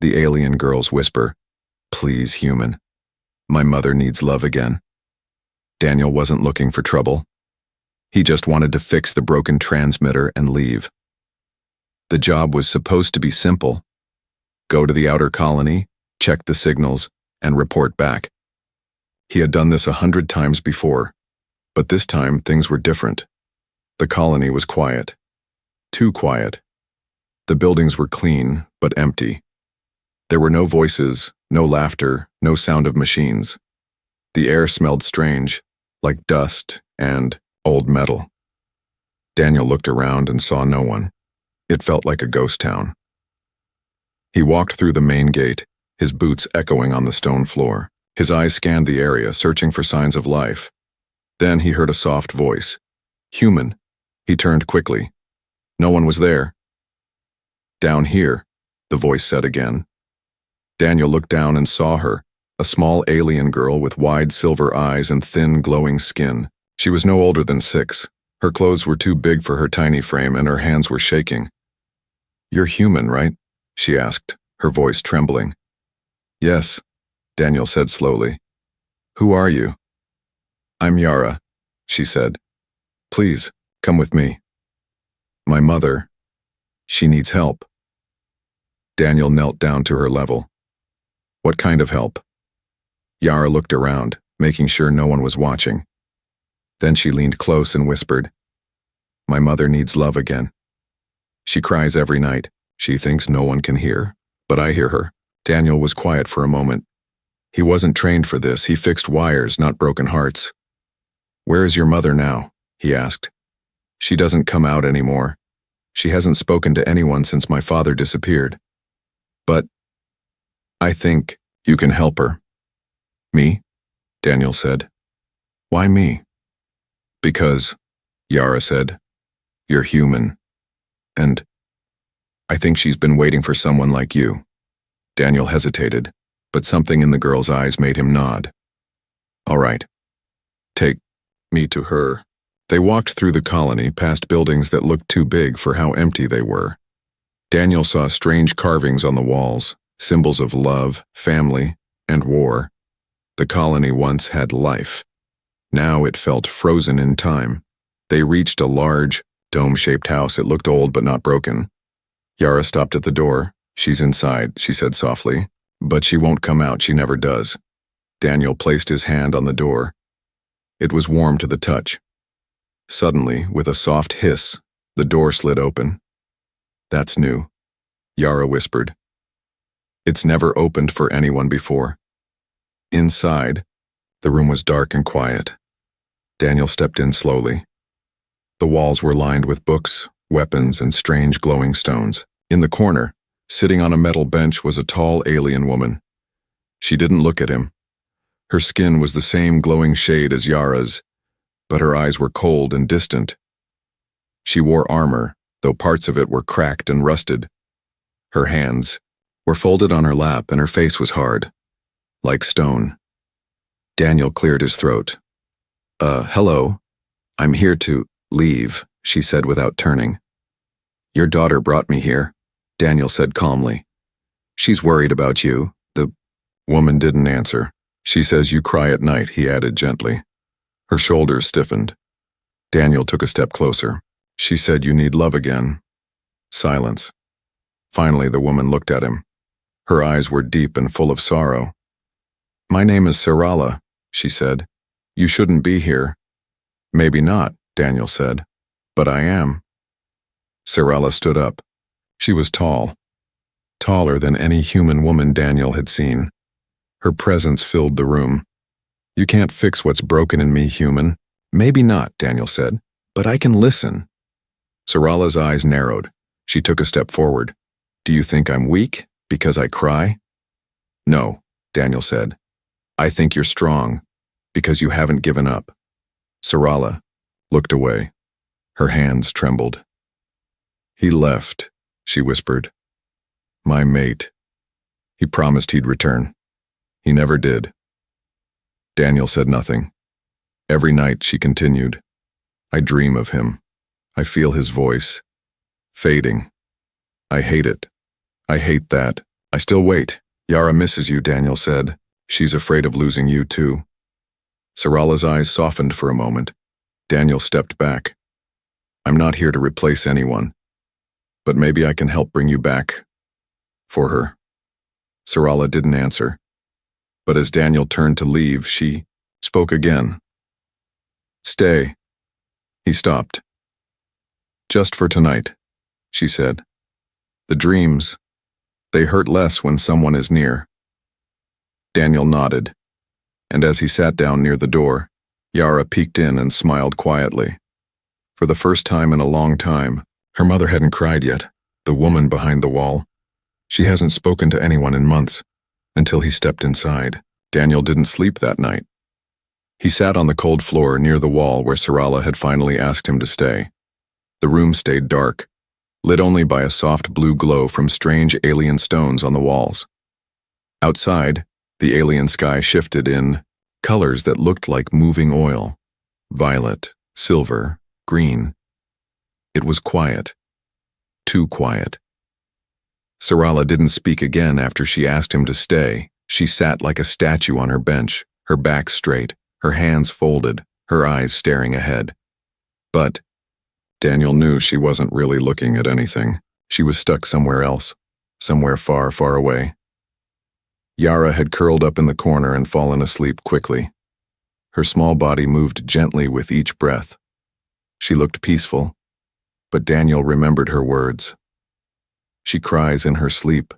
The alien girl's whisper, "Please, human. My mother needs love again." Daniel wasn't looking for trouble. He just wanted to fix the broken transmitter and leave. The job was supposed to be simple. Go to the outer colony, check the signals, and report back. He had done this 100 times before, but this time things were different. The colony was quiet. Too quiet. The buildings were clean, but empty. There were no voices, no laughter, no sound of machines. The air smelled strange, like dust and old metal. Daniel looked around and saw no one. It felt like a ghost town. He walked through the main gate, his boots echoing on the stone floor. His eyes scanned the area, searching for signs of life. Then he heard a soft voice. "Human." He turned quickly. No one was there. "Down here," the voice said again. Daniel looked down and saw her, a small alien girl with wide silver eyes and thin, glowing skin. She was no older than 6. Her clothes were too big for her tiny frame and her hands were shaking. "You're human, right?" she asked, her voice trembling. "Yes," Daniel said slowly. "Who are you?" "I'm Yara," she said. "Please, come with me." "My mother. She needs help." Daniel knelt down to her level. "What kind of help?" Yara looked around, making sure no one was watching. Then she leaned close and whispered, "My mother needs love again. She cries every night. She thinks no one can hear, but I hear her." Daniel was quiet for a moment. He wasn't trained for this. He fixed wires, not broken hearts. "Where is your mother now?" he asked. "She doesn't come out anymore. She hasn't spoken to anyone since my father disappeared. But I think you can help her." "Me?" Daniel said. "Why me?" "Because," Yara said, "you're human. And I think she's been waiting for someone like you." Daniel hesitated, but something in the girl's eyes made him nod. "All right. Take me to her." They walked through the colony, past buildings that looked too big for how empty they were. Daniel saw strange carvings on the walls, symbols of love, family, and war. The colony once had life. Now it felt frozen in time. They reached a large, dome-shaped house. It looked old but not broken. Yara stopped at the door. "She's inside," she said softly, "but she won't come out. She never does." Daniel placed his hand on the door. It was warm to the touch. Suddenly, with a soft hiss, the door slid open. "That's new," Yara whispered. "It's never opened for anyone before." Inside, the room was dark and quiet. Daniel stepped in slowly. The walls were lined with books, weapons, and strange glowing stones. In the corner, sitting on a metal bench, was a tall alien woman. She didn't look at him. Her skin was the same glowing shade as Yara's, but her eyes were cold and distant. She wore armor, though parts of it were cracked and rusted. Her hands were folded on her lap and her face was hard, like stone. Daniel cleared his throat. Hello. I'm here to leave," she said without turning. "Your daughter brought me here," Daniel said calmly. "She's worried about you." The woman didn't answer. "She says you cry at night," he added gently. Her shoulders stiffened. Daniel took a step closer. "She said you need love again." Silence. Finally, the woman looked at him. Her eyes were deep and full of sorrow. "My name is Sarala," she said. "You shouldn't be here." "Maybe not," Daniel said, "but I am." Sarala stood up. She was tall, taller than any human woman Daniel had seen. Her presence filled the room. "You can't fix what's broken in me, human." "Maybe not," Daniel said, "but I can listen." Sarala's eyes narrowed. She took a step forward. "Do you think I'm weak because I cry?" "No," Daniel said. "I think you're strong because you haven't given up." Sarala looked away. Her hands trembled. "He left," she whispered. "My mate. He promised he'd return. He never did." Daniel said nothing. Every night, she continued, "I dream of him. I feel his voice. Fading. I hate it. I hate that I still wait. Yara misses you, Daniel said. She's afraid of losing you too. Sarala's eyes softened for a moment. Daniel stepped back. I'm not here to replace anyone, but maybe I can help bring you back. For her. Sarala didn't answer, but as Daniel turned to leave, she spoke again. Stay. He stopped. Just for tonight, she said. The dreams, they hurt less when someone is near. Daniel nodded, and as he sat down near the door, Yara peeked in and smiled quietly. For the first time in a long time, her mother hadn't cried yet, the woman behind the wall. She hasn't spoken to anyone in months, until he stepped inside. Daniel didn't sleep that night. He sat on the cold floor near the wall where Sarala had finally asked him to stay. The room stayed dark, lit only by a soft blue glow from strange alien stones on the walls. Outside, the alien sky shifted in colors that looked like moving oil. Violet, silver, green. It was quiet. Too quiet. Sarala didn't speak again after she asked him to stay. She sat like a statue on her bench, her back straight, her hands folded, her eyes staring ahead. But Daniel knew she wasn't really looking at anything. She was stuck somewhere else, somewhere far, far away. Yara had curled up in the corner and fallen asleep quickly. Her small body moved gently with each breath. She looked peaceful, but Daniel remembered her words. She cries in her sleep.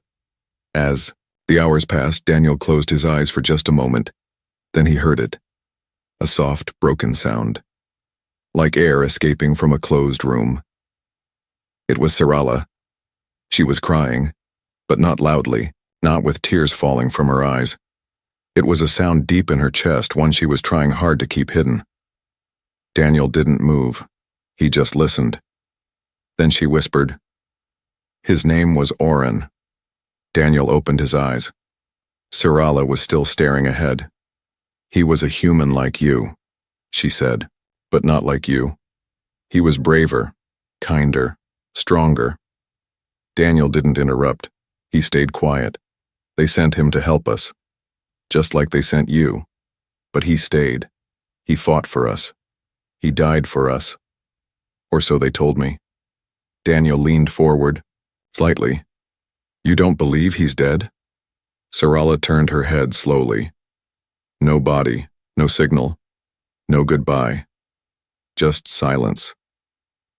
As the hours passed, Daniel closed his eyes for just a moment. Then he heard it. A soft, broken sound, like air escaping from a closed room. It was Sarala. She was crying, but not loudly, not with tears falling from her eyes. It was a sound deep in her chest, one she was trying hard to keep hidden. Daniel didn't move. He just listened. Then she whispered. His name was Oren. Daniel opened his eyes. Sarala was still staring ahead. He was a human like you, she said, but not like you. He was braver, kinder, stronger. Daniel didn't interrupt. He stayed quiet. They sent him to help us, just like they sent you. But he stayed. He fought for us. He died for us. Or so they told me. Daniel leaned forward, slightly. You don't believe he's dead? Sarala turned her head slowly. No body, no signal, no goodbye. Just silence.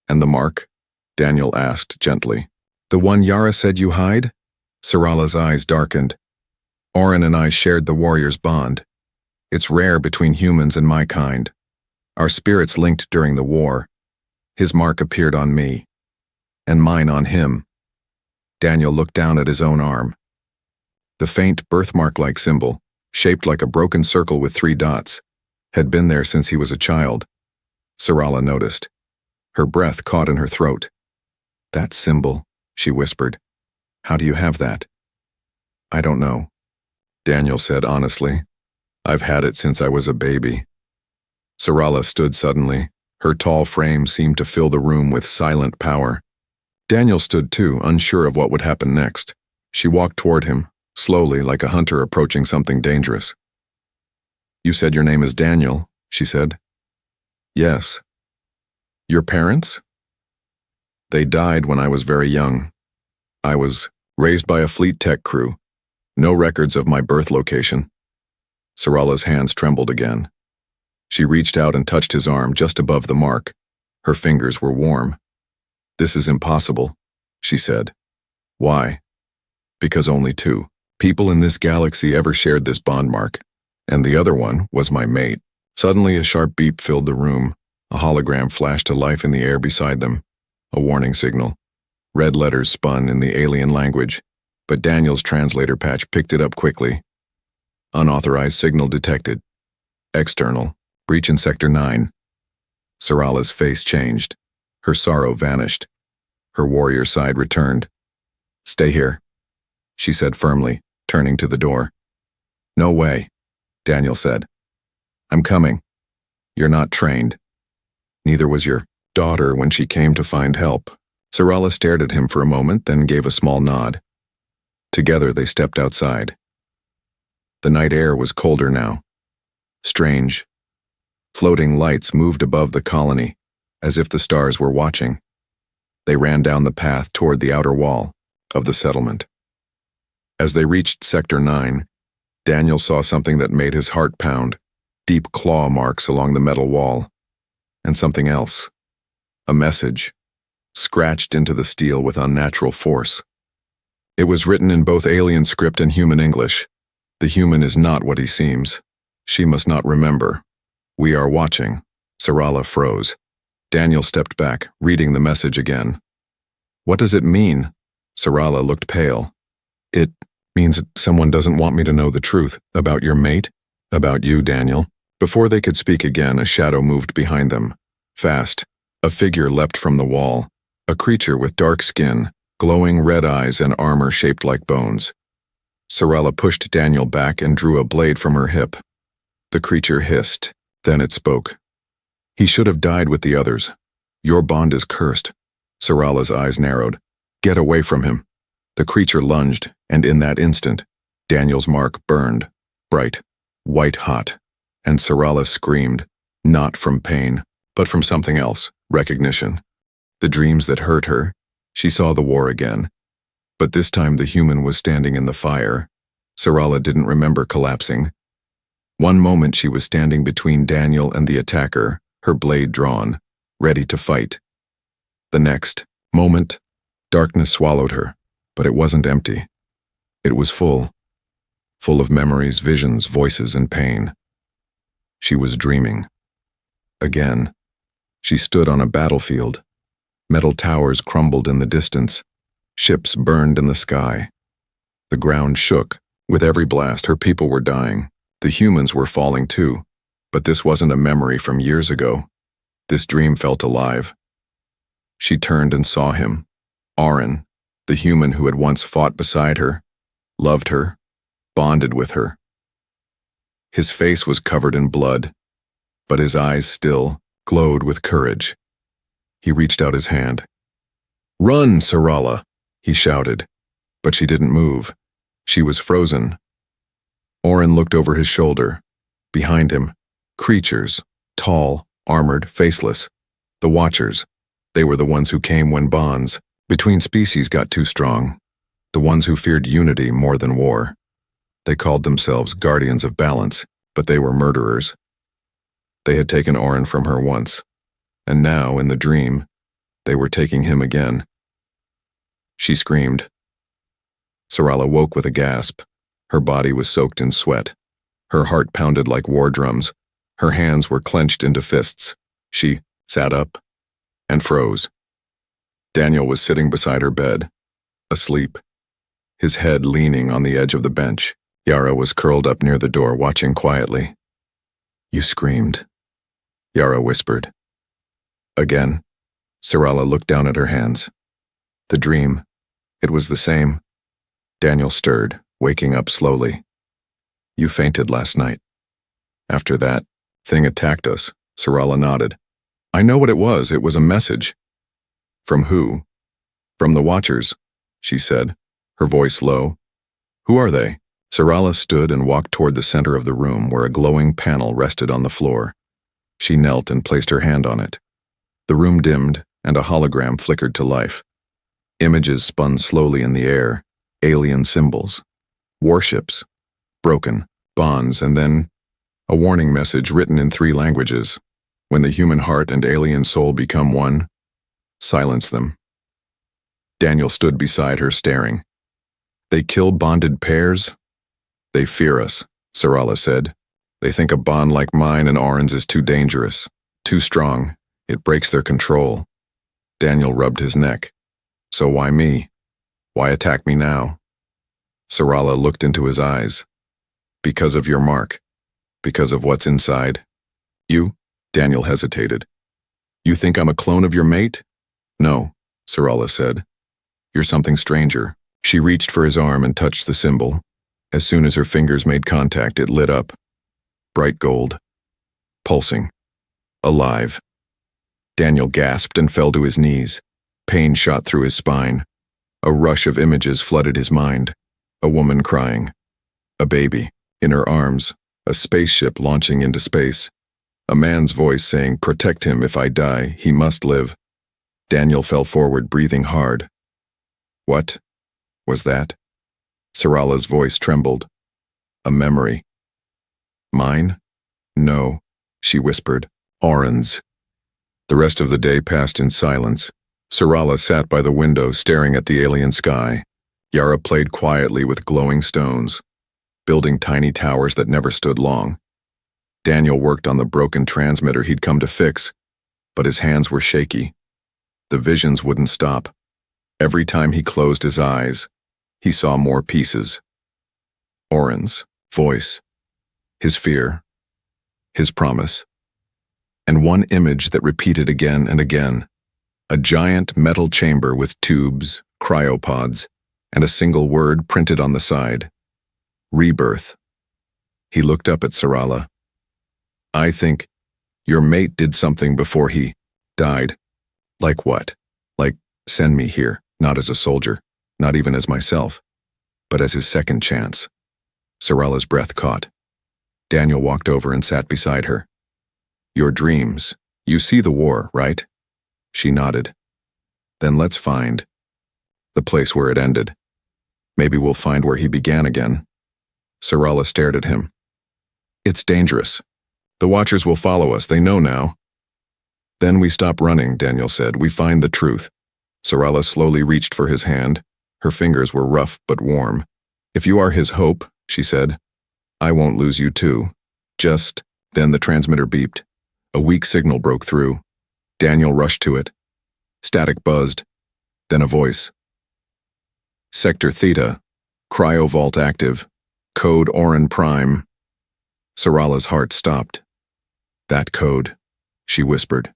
And the mark? Daniel asked gently. The one Yara said you hide? Sarala's eyes darkened. Oren and I shared the warrior's bond. It's rare between humans and my kind. Our spirits linked during the war. His mark appeared on me, and mine on him. Daniel looked down at his own arm. The faint birthmark-like symbol, shaped like a broken circle with 3 dots, had been there since he was a child. Sarala noticed. Her breath caught in her throat. That symbol, she whispered. How do you have that? I don't know, Daniel said honestly. I've had it since I was a baby. Sarala stood suddenly. Her tall frame seemed to fill the room with silent power. Daniel stood too, unsure of what would happen next. She walked toward him, slowly like a hunter approaching something dangerous. You said your name is Daniel, she said. Yes. Your parents? They died when I was very young. I was raised by a fleet tech crew. No records of my birth location. Sarala's hands trembled again. She reached out and touched his arm just above the mark. Her fingers were warm. This is impossible, she said. Why? Because only 2 people in this galaxy ever shared this bond mark, and the other one was my mate. Suddenly a sharp beep filled the room. A hologram flashed to life in the air beside them. A warning signal. Red letters spun in the alien language, but Daniel's translator patch picked it up quickly. Unauthorized signal detected. External. Breach in Sector 9. Sarala's face changed. Her sorrow vanished. Her warrior side returned. Stay here, she said firmly, turning to the door. No way, Daniel said. I'm coming. You're not trained. Neither was your daughter when she came to find help. Sarala stared at him for a moment, then gave a small nod. Together they stepped outside. The night air was colder now. Strange. Floating lights moved above the colony, as if the stars were watching. They ran down the path toward the outer wall of the settlement. As they reached Sector 9, Daniel saw something that made his heart pound, deep claw marks along the metal wall. And something else. A message, scratched into the steel with unnatural force. It was written in both alien script and human English. The human is not what he seems. She must not remember. We are watching. Sarala froze. Daniel stepped back, reading the message again. What does it mean? Sarala looked pale. It means someone doesn't want me to know the truth. About your mate? About you, Daniel. Before they could speak again, a shadow moved behind them. Fast. A figure leapt from the wall. A creature with dark skin, glowing red eyes and armor shaped like bones. Sarala pushed Daniel back and drew a blade from her hip. The creature hissed. Then it spoke. He should have died with the others. Your bond is cursed. Sarala's eyes narrowed. Get away from him. The creature lunged, and in that instant, Daniel's mark burned, bright, white-hot, and Sarala screamed, not from pain, but from something else, recognition. The dreams that hurt her, she saw the war again. But this time the human was standing in the fire. Sarala didn't remember collapsing. One moment she was standing between Daniel and the attacker, her blade drawn, ready to fight. The next moment, darkness swallowed her, but it wasn't empty. It was full of memories, visions, voices, and pain. She was dreaming. Again, she stood on a battlefield. Metal towers crumbled in the distance. Ships burned in the sky. The ground shook. With every blast, her people were dying. The humans were falling too. But this wasn't a memory from years ago. This dream felt alive. She turned and saw him. Auron, the human who had once fought beside her, loved her, bonded with her. His face was covered in blood, but his eyes still glowed with courage. He reached out his hand. Run, Sarala, he shouted, but she didn't move. She was frozen. Auron looked over his shoulder. Behind him, creatures, tall, armored, faceless. The Watchers. They were the ones who came when bonds between species got too strong. The ones who feared unity more than war. They called themselves guardians of balance, but they were murderers. They had taken Auron from her once, and now, in the dream, they were taking him again. She screamed. Sarala woke with a gasp. Her body was soaked in sweat. Her heart pounded like war drums. Her hands were clenched into fists. She sat up and froze. Daniel was sitting beside her bed, asleep, his head leaning on the edge of the bench. Yara was curled up near the door, watching quietly. You screamed, Yara whispered. Again, Sarala looked down at her hands. The dream, it was the same. Daniel stirred, waking up slowly. You fainted last night. After that, thing attacked us. Sarala nodded. I know what it was. It was a message. From who? From the Watchers, she said, her voice low. Who are they? Sarala stood and walked toward the center of the room where a glowing panel rested on the floor. She knelt and placed her hand on it. The room dimmed and a hologram flickered to life. Images spun slowly in the air, alien symbols, warships, broken, bonds, and then a warning message written in 3 languages. When the human heart and alien soul become one, silence them. Daniel stood beside her, staring. They kill bonded pairs? They fear us, Sarala said. They think a bond like mine and Auron's is too dangerous, too strong. It breaks their control. Daniel rubbed his neck. So why me? Why attack me now? Sarala looked into his eyes. Because of your mark. Because of what's inside. You? Daniel hesitated. You think I'm a clone of your mate? No, Sarala said. You're something stranger. She reached for his arm and touched the symbol. As soon as her fingers made contact, it lit up. Bright gold. Pulsing. Alive. Daniel gasped and fell to his knees. Pain shot through his spine. A rush of images flooded his mind. A woman crying. A baby. In her arms. A spaceship launching into space. A man's voice saying, "Protect him if I die, he must live." Daniel fell forward, breathing hard. What was that? Sarala's voice trembled. A memory. Mine? No, she whispered. Oren's. The rest of the day passed in silence. Sarala sat by the window staring at the alien sky. Yara played quietly with glowing stones, building tiny towers that never stood long. Daniel worked on the broken transmitter he'd come to fix, but his hands were shaky. The visions wouldn't stop. Every time he closed his eyes, he saw more pieces. Oren's voice, his fear, his promise, and one image that repeated again and again. A giant metal chamber with tubes, cryopods, and a single word printed on the side. Rebirth. He looked up at Sarala. I think your mate did something before he died. Like what? Like, send me here, not as a soldier, not even as myself, but as his second chance. Sarala's breath caught. Daniel walked over and sat beside her. Your dreams. You see the war, right? She nodded. Then let's find the place where it ended. Maybe we'll find where he began again. Sarala stared at him. It's dangerous. The Watchers will follow us, they know now. Then we stop running, Daniel said. We find the truth. Sarala slowly reached for his hand. Her fingers were rough but warm. If you are his hope, she said, I won't lose you too. Then the transmitter beeped. A weak signal broke through. Daniel rushed to it. Static buzzed. Then a voice. Sector Theta. Cryovault active. Code Oren Prime. Sarala's heart stopped. That code, she whispered.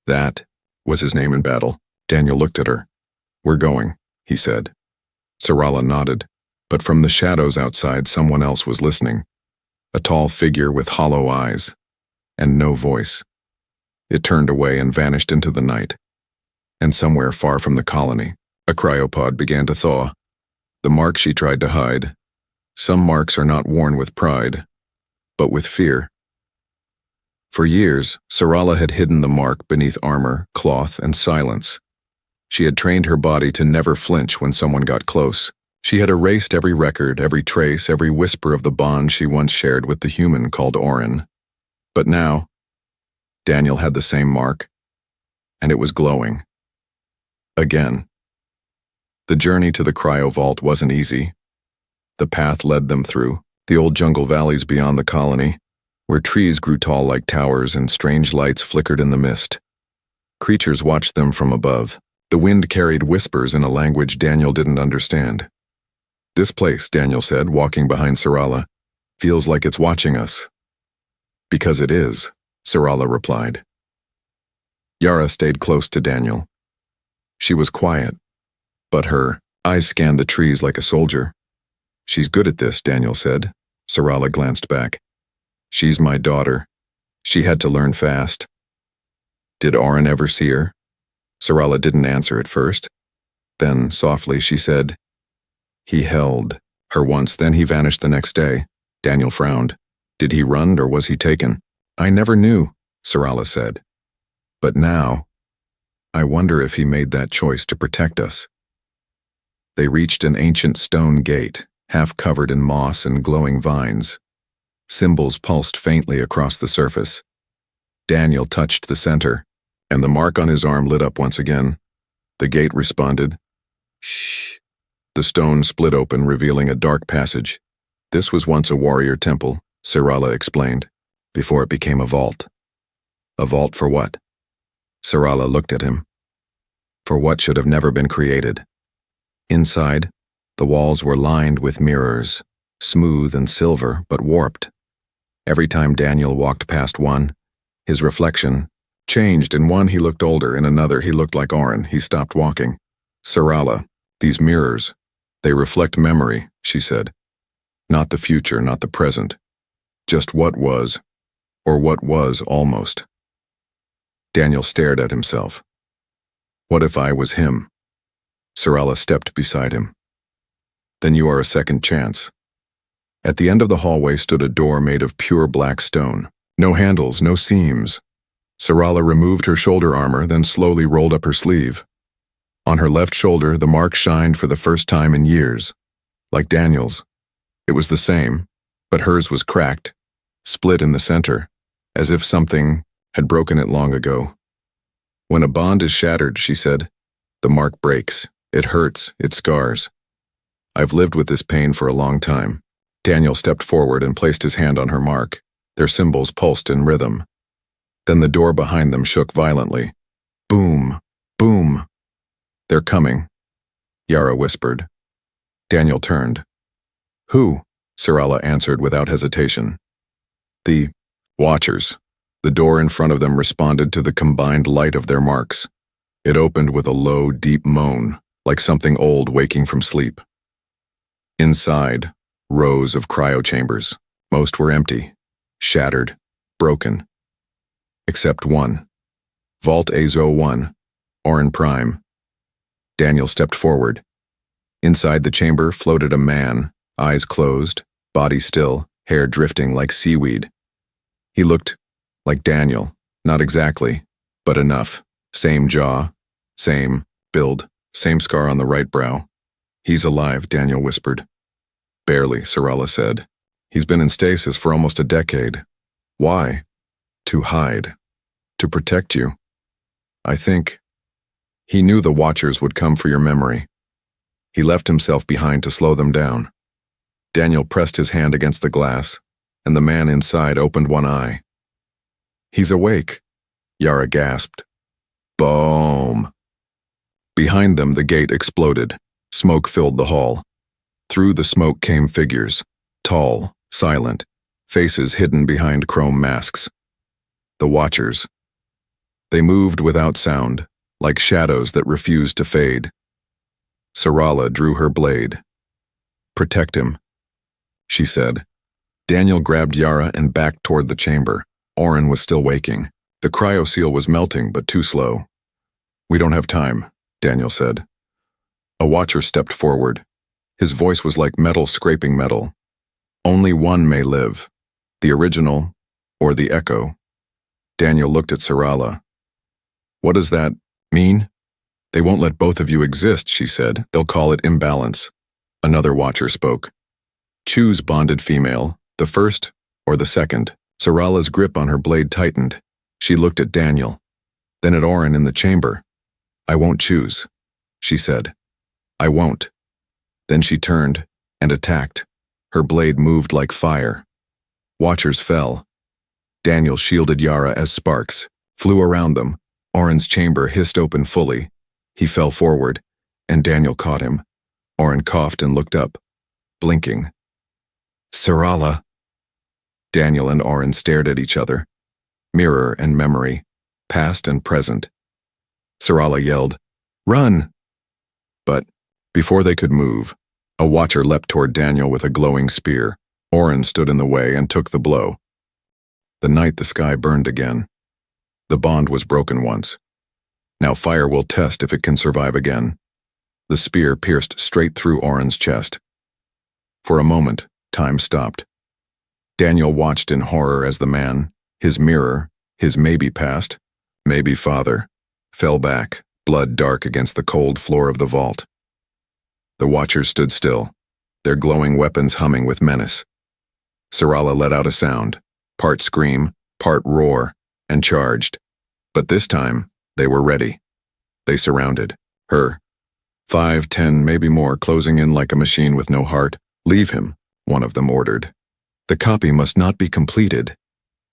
That was his name in battle. Daniel looked at her. We're going, he said. Sarala nodded, but from the shadows outside someone else was listening. A tall figure with hollow eyes, and no voice. It turned away and vanished into the night. And somewhere far from the colony, a cryopod began to thaw. The mark she tried to hide. Some marks are not worn with pride, but with fear. For years, Sarala had hidden the mark beneath armor, cloth, and silence. She had trained her body to never flinch when someone got close. She had erased every record, every trace, every whisper of the bond she once shared with the human called Oren. But now, Daniel had the same mark, and it was glowing. Again. The journey to the cryovault wasn't easy. The path led them through the old jungle valleys beyond the colony, where trees grew tall like towers and strange lights flickered in the mist. Creatures watched them from above. The wind carried whispers in a language Daniel didn't understand. This place, Daniel said, walking behind Sarala, feels like it's watching us. Because it is, Sarala replied. Yara stayed close to Daniel. She was quiet, but her eyes scanned the trees like a soldier. She's good at this, Daniel said. Sarala glanced back. She's my daughter. She had to learn fast. Did Oren ever see her? Sarala didn't answer at first. Then, softly, she said, He held her once, then he vanished the next day. Daniel frowned. Did he run or was he taken? I never knew, Sarala said. But now, I wonder if he made that choice to protect us. They reached an ancient stone gate, half covered in moss and glowing vines. Symbols pulsed faintly across the surface. Daniel touched the center, and the mark on his arm lit up once again. The gate responded. Shh. The stone split open, revealing a dark passage. This was once a warrior temple, Sarala explained, before it became a vault. A vault for what? Sarala looked at him. For what should have never been created. Inside, the walls were lined with mirrors, smooth and silver, but warped. Every time Daniel walked past one, his reflection changed. In one he looked older, in another he looked like Oren. He stopped walking. Sarala, these mirrors, they reflect memory, she said. Not the future, not the present. Just what was, or what was almost. Daniel stared at himself. What if I was him? Sarala stepped beside him. then you are a second chance. At the end of the hallway stood a door made of pure black stone. No handles, no seams. Sarala removed her shoulder armor, then slowly rolled up her sleeve. On her left shoulder, the mark shined for the first time in years. Like Daniel's. It was the same, but hers was cracked, split in the center, as if something had broken it long ago. When a bond is shattered, she said, the mark breaks. It hurts, it scars. I've lived with this pain for a long time. Daniel stepped forward and placed his hand on her mark. Their symbols pulsed in rhythm. Then the door behind them shook violently. Boom, boom. They're coming, Yara whispered. Daniel turned. Who? Sarala answered without hesitation. The Watchers. The door in front of them responded to the combined light of their marks. It opened with a low, deep moan, like something old waking from sleep. Inside, rows of cryochambers. Most were empty, shattered, broken. Except one. Vault A01, Orin Prime. Daniel stepped forward. Inside the chamber floated a man, eyes closed, body still, hair drifting like seaweed. He looked like Daniel, not exactly, but enough. Same jaw, same build, same scar on the right brow. He's alive, Daniel whispered. Barely, Sarala said. He's been in stasis for almost a decade. Why? To hide. To protect you. I think. He knew the Watchers would come for your memory. He left himself behind to slow them down. Daniel pressed his hand against the glass, and the man inside opened one eye. He's awake, Yara gasped. Boom. Behind them, the gate exploded. Smoke filled the hall. Through the smoke came figures, tall, silent, faces hidden behind chrome masks. The Watchers. They moved without sound, like shadows that refused to fade. Sarala drew her blade. Protect him, she said. Daniel grabbed Yara and backed toward the chamber. Orin was still waking. The cryo-seal was melting, but too slow. We don't have time, Daniel said. A Watcher stepped forward. His voice was like metal scraping metal. Only one may live, the original or the echo. Daniel looked at Sarala. What does that mean? They won't let both of you exist, she said. They'll call it imbalance. Another Watcher spoke. Choose, bonded female, the first or the second. Sarala's grip on her blade tightened. She looked at Daniel, then at Orin in the chamber. I won't choose, she said. I won't. Then she turned and attacked. Her blade moved like fire. Watchers fell. Daniel shielded Yara as sparks flew around them. Orin's chamber hissed open fully. He fell forward, and Daniel caught him. Orin coughed and looked up, blinking. Sarala. Daniel and Orin stared at each other. Mirror and memory, past and present. Sarala yelled, Run! But before they could move, a Watcher leapt toward Daniel with a glowing spear. Orin stood in the way and took the blow. The night the sky burned again. The bond was broken once. Now fire will test if it can survive again. The spear pierced straight through Orin's chest. For a moment, time stopped. Daniel watched in horror as the man, his mirror, his maybe past, maybe father, fell back, blood dark against the cold floor of the vault. The Watchers stood still, their glowing weapons humming with menace. Sarala let out a sound, part scream, part roar, and charged. But this time, they were ready. They surrounded her. 5, 10, maybe more, closing in like a machine with no heart. Leave him, one of them ordered. The copy must not be completed.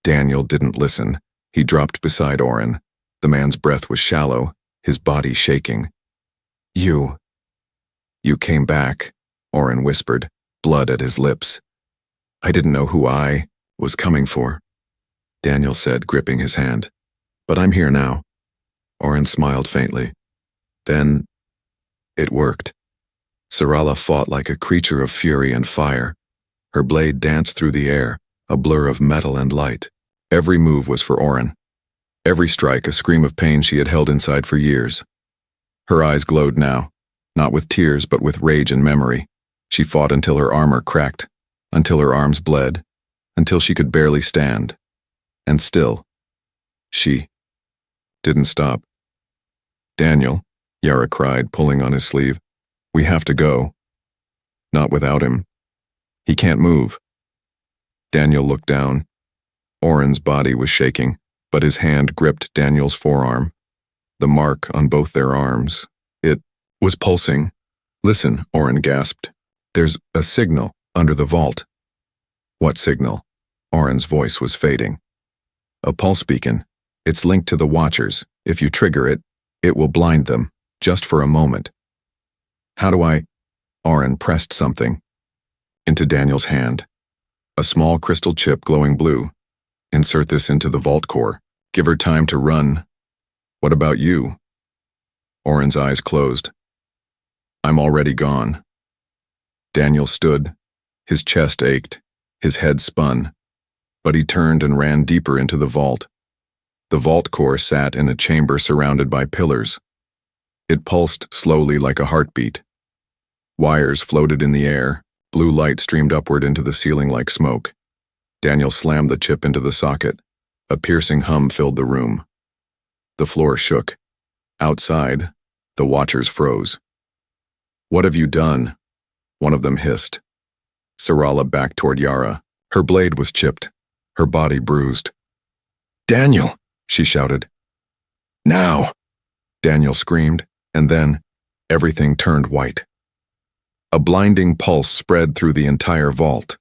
Daniel didn't listen. He dropped beside Orin. The man's breath was shallow, his body shaking. You came back, Orin whispered, blood at his lips. I didn't know who I was coming for, Daniel said, gripping his hand. But I'm here now. Orin smiled faintly. Then, it worked. Sarala fought like a creature of fury and fire. Her blade danced through the air, a blur of metal and light. Every move was for Orin. Every strike a scream of pain she had held inside for years. Her eyes glowed now, not with tears but with rage and memory. She fought until her armor cracked, until her arms bled, until she could barely stand. And still, she didn't stop. "Daniel," Yara cried, pulling on his sleeve. "We have to go." "Not without him. He can't move." Daniel looked down. Oren's body was shaking, but his hand gripped Daniel's forearm. The mark on both their arms. It was pulsing. "Listen," Oren gasped. "There's a signal under the vault." "What signal?" Oren's voice was fading. "A pulse beacon. It's linked to the Watchers. If you trigger it, it will blind them, just for a moment." "How do I—" Oren pressed something into Daniel's hand. A small crystal chip glowing blue. "Insert this into the vault core. Give her time to run." "What about you?" Oren's eyes closed. "I'm already gone." Daniel stood. His chest ached. His head spun. But he turned and ran deeper into the vault. The vault core sat in a chamber surrounded by pillars. It pulsed slowly like a heartbeat. Wires floated in the air. Blue light streamed upward into the ceiling like smoke. Daniel slammed the chip into the socket. A piercing hum filled the room. The floor shook. Outside, the Watchers froze. "What have you done?" one of them hissed. Sarala backed toward Yara. Her blade was chipped, her body bruised. "Daniel!" she shouted. "Now!" Daniel screamed, and then everything turned white. A blinding pulse spread through the entire vault.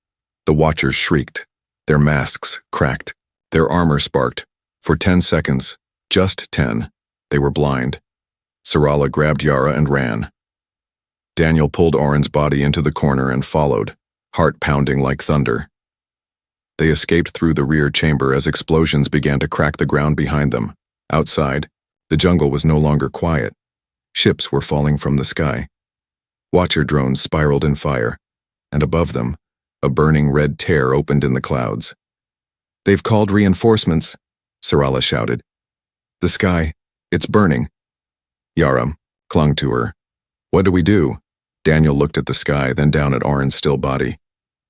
The Watchers shrieked. Their masks cracked. Their armor sparked. For 10 seconds, just 10, they were blind. Sarala grabbed Yara and ran. Daniel pulled Oren's body into the corner and followed, heart pounding like thunder. They escaped through the rear chamber as explosions began to crack the ground behind them. Outside, the jungle was no longer quiet. Ships were falling from the sky. Watcher drones spiraled in fire, and above them, a burning red tear opened in the clouds. "They've called reinforcements," Sarala shouted. "The sky, it's burning." Yara clung to her. "What do we do?" Daniel looked at the sky, then down at Oren's still body.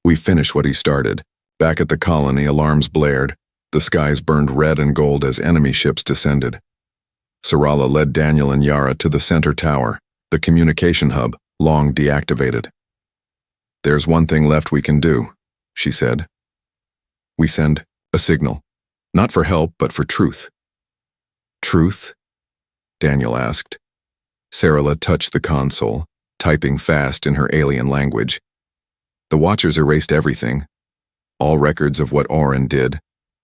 "We finish what he started." Back at the colony, alarms blared. The skies burned red and gold as enemy ships descended. Sarala led Daniel and Yara to the center tower, the communication hub, long deactivated. "There's one thing left we can do," she said. "We send a signal, not for help, but for truth." "Truth?" Daniel asked. Sarala touched the console, typing fast in her alien language. "The Watchers erased everything. All records of what Oren did,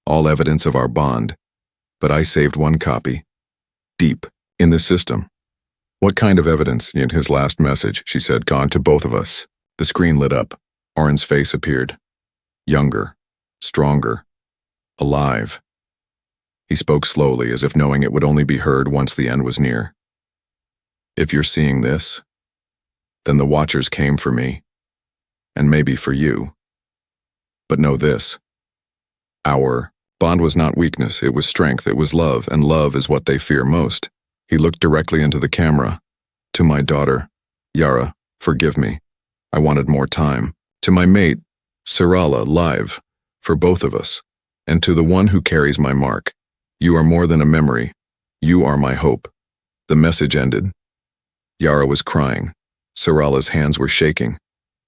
all evidence of our bond. But I saved one copy. Deep in the system." "What kind of evidence?" In his last message, she said, "gone to both of us." The screen lit up. Oren's face appeared. Younger, stronger, alive. He spoke slowly, as if knowing it would only be heard once the end was near. "If you're seeing this, then the Watchers came for me, and maybe for you. But know this. Our bond was not weakness, it was strength, it was love, and love is what they fear most." He looked directly into the camera. "To my daughter, Yara, forgive me. I wanted more time. To my mate, Sarala, live, for both of us. And to the one who carries my mark, you are more than a memory. You are my hope." The message ended. Yara was crying. Sarala's hands were shaking.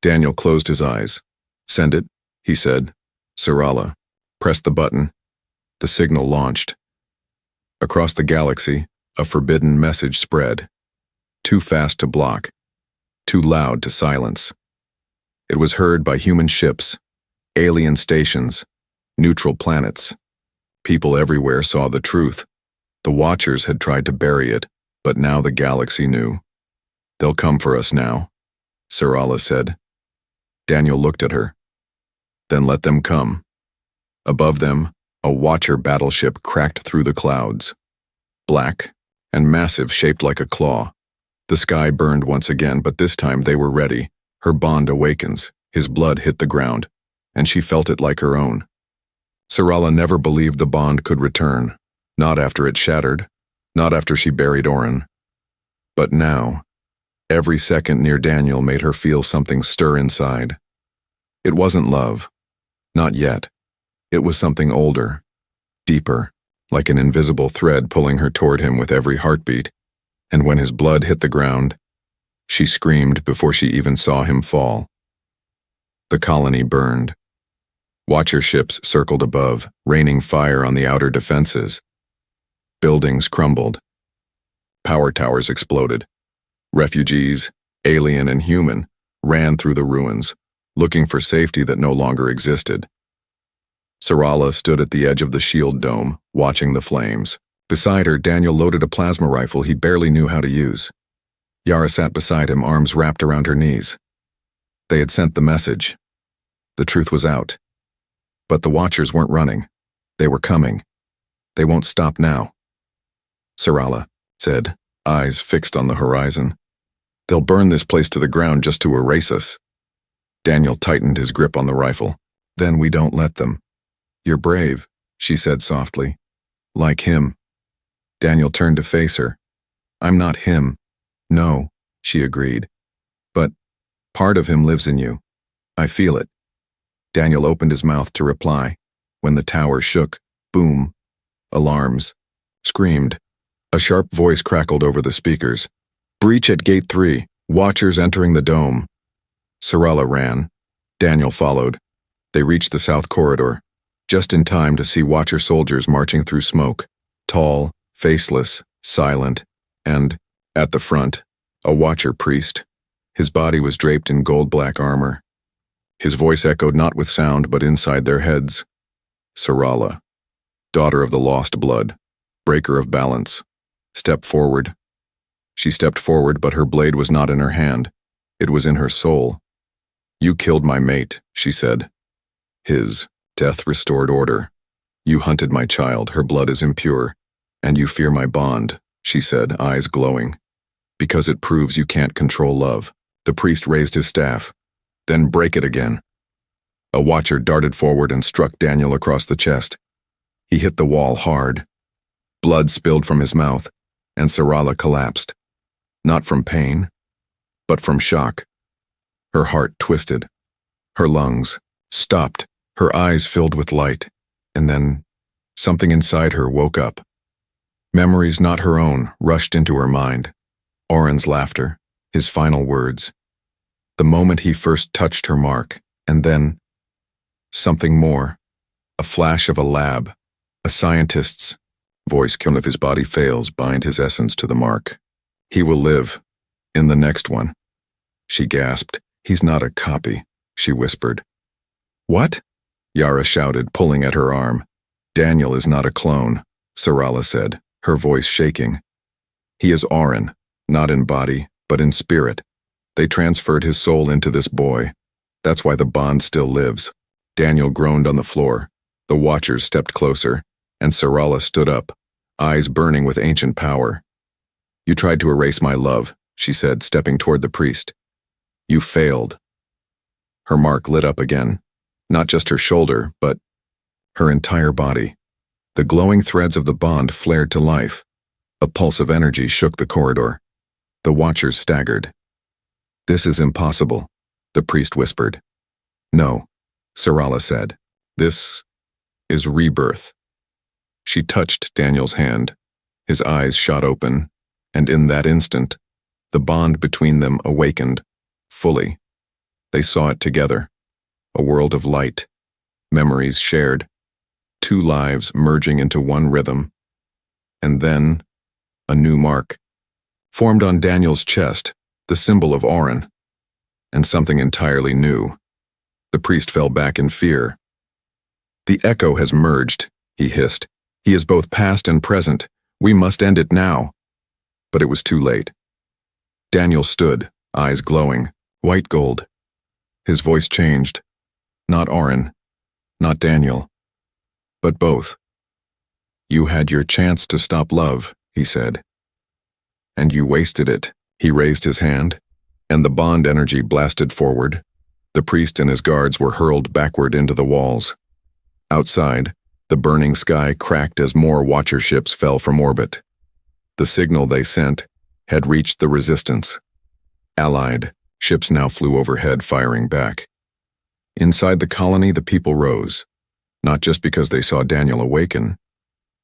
Daniel closed his eyes. "Send it," he said. Sarala pressed the button. The signal launched. Across the galaxy, a forbidden message spread. Too fast to block. Too loud to silence. It was heard by human ships, alien stations, neutral planets. People everywhere saw the truth. The Watchers had tried to bury it, but now the galaxy knew. "They'll come for us now," Sarala said. Daniel looked at her. "Then let them come." Above them, a Watcher battleship cracked through the clouds. Black and massive, shaped like a claw. The sky burned once again, but this time they were ready. Her bond awakens. His blood hit the ground, and she felt it like her own. Sarala never believed the bond could return. Not after it shattered. Not after she buried Oren. But now, Every second near Daniel made her feel something stir inside. It wasn't love. Not yet. It was something older, deeper, like an invisible thread pulling her toward him with every heartbeat, and when his blood hit the ground, she screamed before she even saw him fall. The colony burned. Watcher ships circled above, raining fire on the outer defenses. Buildings crumbled. Power towers exploded. Refugees, alien and human, ran through the ruins, looking for safety that no longer existed. Sarala stood at the edge of the shield dome, watching the flames. Beside her, Daniel loaded a plasma rifle he barely knew how to use. Yara sat beside him, arms wrapped around her knees. They had sent the message. The truth was out. But the Watchers weren't running. They were coming. They won't stop now. Sarala said, eyes fixed on the horizon. They'll burn this place to the ground just to erase us. Daniel tightened his grip on the rifle. Then we don't let them. You're brave, she said softly. Like him. Daniel turned to face her. I'm not him. No, she agreed. But part of him lives in you. I feel it. Daniel opened his mouth to reply. When the tower shook, boom, alarms, screamed. A sharp voice crackled over the speakers. Breach at Gate 3, Watchers entering the dome. Sarala ran. Daniel followed. They reached the south corridor, just in time to see Watcher soldiers marching through smoke, tall, faceless, silent, and, at the front, a Watcher priest. His body was draped in gold-black armor. His voice echoed not with sound but inside their heads. Sarala, daughter of the lost blood, breaker of balance, step forward. She stepped forward, but her blade was not in her hand. It was in her soul. You killed my mate, she said. His death restored order. You hunted my child, her blood is impure. And you fear my bond, she said, eyes glowing. Because it proves you can't control love. The priest raised his staff. Then break it again. A Watcher darted forward and struck Daniel across the chest. He hit the wall hard. Blood spilled from his mouth, and Sarala collapsed. Not from pain, but from shock. Her heart twisted. Her lungs stopped. Her eyes filled with light. And then something inside her woke up. Memories not her own rushed into her mind. Oren's laughter, his final words. The moment he first touched her mark, and then something more. A flash of a lab, a scientist's voice. None of his body fails bind his essence to the mark. He will live, in the next one. She gasped. He's not a copy, she whispered. What? Yara shouted, pulling at her arm. Daniel is not a clone, Sarala said, her voice shaking. He is Oren, not in body, but in spirit. They transferred his soul into this boy. That's why the bond still lives. Daniel groaned on the floor. The Watchers stepped closer, and Sarala stood up, eyes burning with ancient power. You tried to erase my love, she said, stepping toward the priest. You failed. Her mark lit up again, not just her shoulder, but her entire body. The glowing threads of the bond flared to life. A pulse of energy shook the corridor. The Watchers staggered. This is impossible, the priest whispered. No, Sarala said. This is rebirth. She touched Daniel's hand. His eyes shot open, and in that instant, the bond between them awakened, fully. They saw it together. A world of light, memories shared, two lives merging into one rhythm. And then, a new mark, formed on Daniel's chest, the symbol of Oren. And something entirely new. The priest fell back in fear. The echo has merged, he hissed. He is both past and present. We must end it now. But it was too late. Daniel stood, eyes glowing, white gold. His voice changed. Not Oren, not Daniel, but both. You had your chance to stop love, he said. And you wasted it. He raised his hand, and the bond energy blasted forward. The priest and his guards were hurled backward into the walls. Outside, the burning sky cracked as more Watcher ships fell from orbit. The signal they sent had reached the resistance. Allied ships now flew overhead, firing back. Inside the colony, the people rose, not just because they saw Daniel awaken,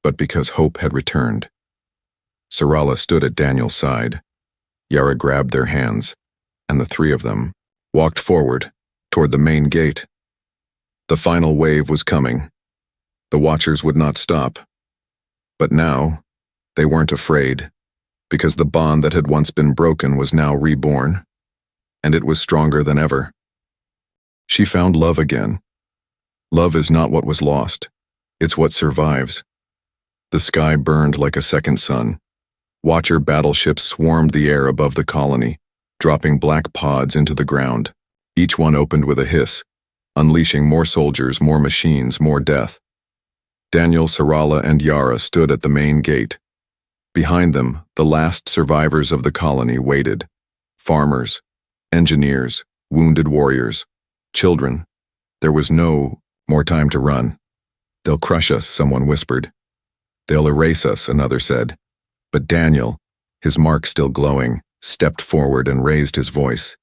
but because hope had returned. Sarala stood at Daniel's side. Yara grabbed their hands, and the three of them walked forward toward the main gate. The final wave was coming. The Watchers would not stop. But now, they weren't afraid, because the bond that had once been broken was now reborn, and it was stronger than ever. She found love again. Love is not what was lost, it's what survives. The sky burned like a second sun. Watcher battleships swarmed the air above the colony, dropping black pods into the ground. Each one opened with a hiss, unleashing more soldiers, more machines, more death. Daniel, Sarala, and Yara stood at the main gate. Behind them, the last survivors of the colony waited. Farmers, engineers, wounded warriors, children. There was no more time to run. They'll crush us, someone whispered. They'll erase us, another said. But Daniel, his mark still glowing, stepped forward and raised his voice.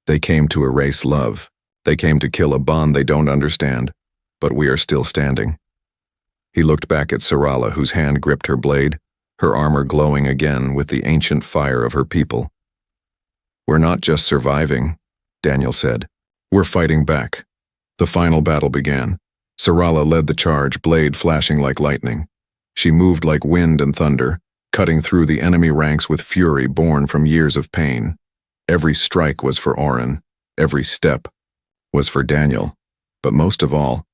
They came to erase love. They came to kill a bond they don't understand, but we are still standing. He looked back at Sarala, whose hand gripped her blade, her armor glowing again with the ancient fire of her people. We're not just surviving, Daniel said. We're fighting back. The final battle began. Sarala led the charge, blade flashing like lightning. She moved like wind and thunder, cutting through the enemy ranks with fury born from years of pain. Every strike was for Oren. Every step was for Daniel. But most of all,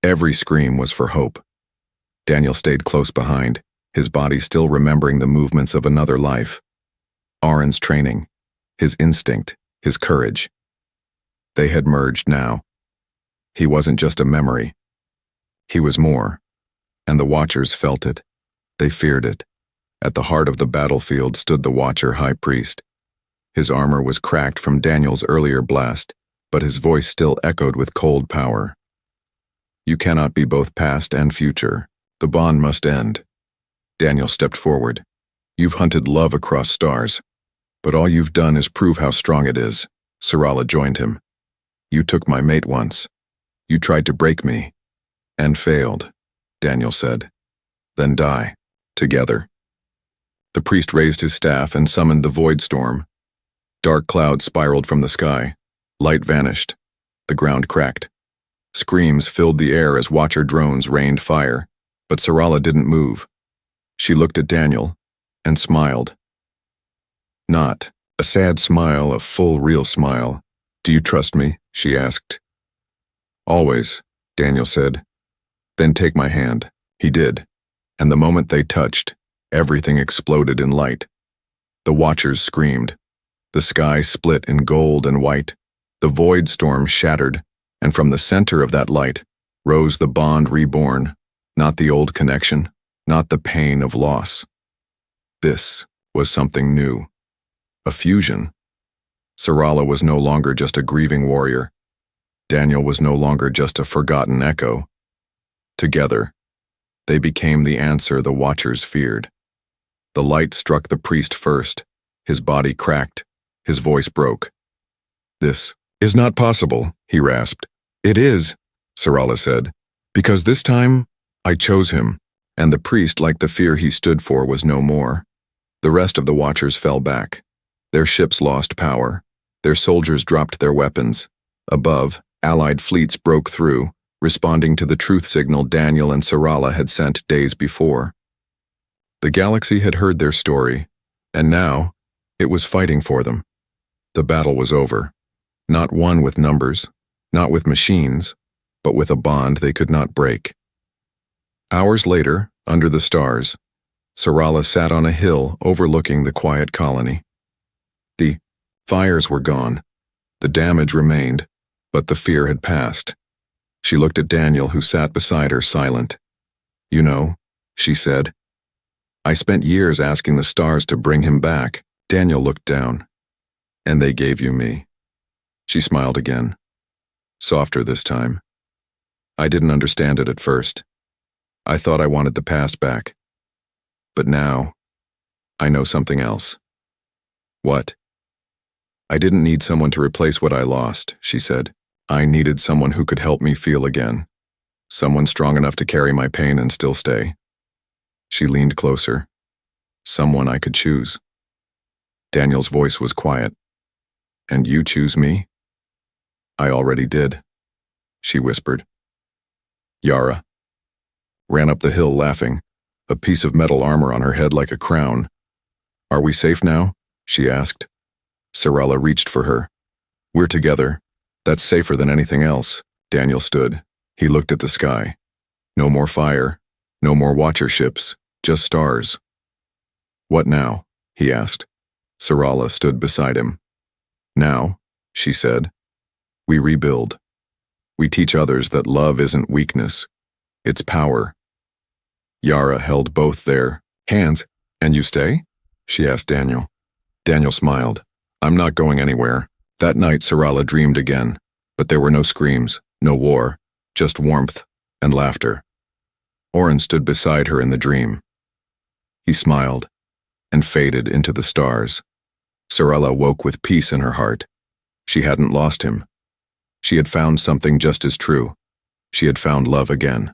every scream was for hope. Daniel stayed close behind, his body still remembering the movements of another life. Oren's training, his instinct, his courage. They had merged now. He wasn't just a memory. He was more, and the Watchers felt it. They feared it. At the heart of the battlefield stood the Watcher High Priest. His armor was cracked from Daniel's earlier blast, but his voice still echoed with cold power. You cannot be both past and future. The bond must end. Daniel stepped forward. You've hunted love across stars, but all you've done is prove how strong it is. Sarala joined him. You took my mate once. You tried to break me, and failed, Daniel said. Then die, together. The priest raised his staff and summoned the void storm. Dark clouds spiraled from the sky. Light vanished. The ground cracked. Screams filled the air as Watcher drones rained fire, but Sarala didn't move. She looked at Daniel and smiled. Not a sad smile, a full, real smile. Do you trust me? She asked. Always, Daniel said. Then take my hand. He did, and the moment they touched, everything exploded in light. The Watchers screamed. The sky split in gold and white. The void storm shattered, and from the center of that light rose the bond reborn, not the old connection, not the pain of loss. This was something new. A fusion. Sarala was no longer just a grieving warrior. Daniel was no longer just a forgotten echo. Together, they became the answer the Watchers feared. The light struck the priest first. His body cracked. His voice broke. This is not possible, he rasped. It is, Sarala said, because this time I chose him, and the priest, like the fear he stood for, was no more. The rest of the Watchers fell back. Their ships lost power. Their soldiers dropped their weapons. Above, Allied fleets broke through, responding to the truth signal Daniel and Sarala had sent days before. The galaxy had heard their story, and now it was fighting for them. The battle was over. Not won with numbers, not with machines, but with a bond they could not break. Hours later, under the stars, Sarala sat on a hill overlooking the quiet colony. The fires were gone. The damage remained, but the fear had passed. She looked at Daniel, who sat beside her silent. You know, she said, I spent years asking the stars to bring him back. Daniel looked down. And they gave you me. She smiled again, softer this time. I didn't understand it at first. I thought I wanted the past back. But now, I know something else. What? I didn't need someone to replace what I lost, she said. I needed someone who could help me feel again. Someone strong enough to carry my pain and still stay. She leaned closer. Someone I could choose. Daniel's voice was quiet. And you choose me? I already did, she whispered. Yara ran up the hill laughing, a piece of metal armor on her head like a crown. Are we safe now? She asked. Sarala reached for her. We're together. That's safer than anything else. Daniel stood. He looked at the sky. No more fire. No more watcher ships. Just stars. What now? He asked. Sarala stood beside him. Now, she said, we rebuild. We teach others that love isn't weakness. It's power. Yara held both their hands. And you stay? She asked Daniel. Daniel smiled. I'm not going anywhere. That night Sarala dreamed again, but there were no screams, no war, just warmth and laughter. Oren stood beside her in the dream. He smiled and faded into the stars. Sarala woke with peace in her heart. She hadn't lost him. She had found something just as true. She had found love again.